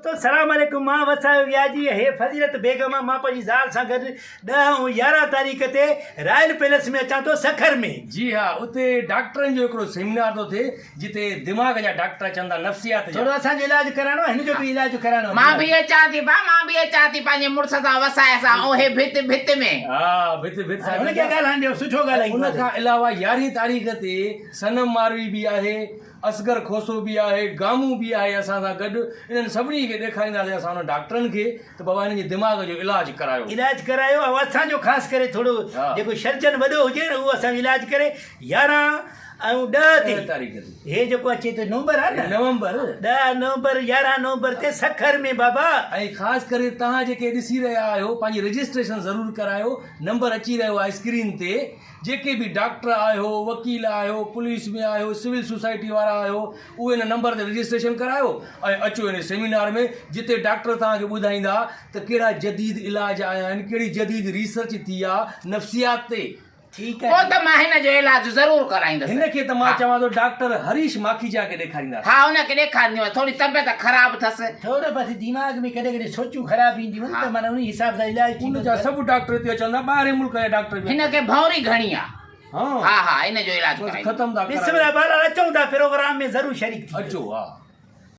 तो सलाम अलैकुम मां वसायो वियाजी हे फज़ीलत बेगम मां पंहिंजी ज़ाल सां गॾु 10 ऐं 11 तारीख़ ते रॉयल पैलेस में अचां थो सखर में। जी हाँ, उते डॉक्टरनि जो हिकिड़ो सेमिनार थो थिए जिते दिमाग़ जा डॉक्टर चवंदा नफ़्सियात जा। थोरो असांजो इलाज कराइणो आहे, हिन जो बि इलाज कराइणो आहे। मां बि अचां थी भाउ, मां बि अचां थी पंहिंजे मुड़ुस सां वसाए सां ओहे भित में। हा भित सां हुनखे ॻाल्हाइण ॾियो, सुठो ॻाल्हाईंदो। उन खां अलावा 11 तारीख़ ते सनम मारवी बि आहे, असगर खोसो बि आहे, गामू बि आहे असां सां गॾु। इन्हनि सभिनी खे ॾेखारींदासीं असां हुन डॉक्टरनि खे त बाबा हिननि जे दिमाग़ जो इलाज करायो। इलाज करायो ऐं असांजो ख़ासि करे थोरो जेको सर्जन वॾो हुजे न उहो असांजो इलाज करे। 11 ऐं 10 तारीख़ ते हे जेको अचे थो नवंबर आहे न, नवंबर 10 नवंबर 11 नवंबर ते सखर में बाबा। ऐं ख़ासि करे तव्हां जेके ॾिसी रहिया आहियो पंहिंजी रजिस्ट्रेशन ज़रूरु करायो। नंबर अची रहियो आहे स्क्रीन ते। जेके बि डॉक्टर आहियो, वकील आहियो, पुलिस में आहियो, सिविल सोसाइटी वारा आहियो, उहे हिन नंबर ते रजिस्ट्रेशन करायो ऐं अचो हिन सेमिनार में जिते डॉक्टर तव्हांखे ॿुधाईंदा त कहिड़ा जदीद इलाज आया आहिनि, कहिड़ी जदीद रिसर्च थी आहे नफ़्सियात ते। ठीकु पोइ आहे, त मां हिन जो इलाज ज़रूरु कराईंदसि। हिनखे त मां चवां थो डॉक्टर हरीश माखीजा खे ॾेखारींदा। हा, हुनखे ॾेखारींदीमांइ। थोरी तबियत ख़राबु अथसि, थोरो बस दिमाग़ में कॾहिं कॾहिं सोचूं ख़राब ईंदियूं त माना उन हिसाब सां इलाज उन थींदो। जा सभु डॉक्टर हिते अचंदा, ॿाहिरि मुल्क जा डॉक्टर बि। हिनखे भौरी घणी आहे। हाँ हा, हिन जो इलाज बसि कराईंदसि। ख़तम था बिस्मिल्लाह, अचूं था प्रोग्राम में ज़रूरु शरीक थी। अचो। हा।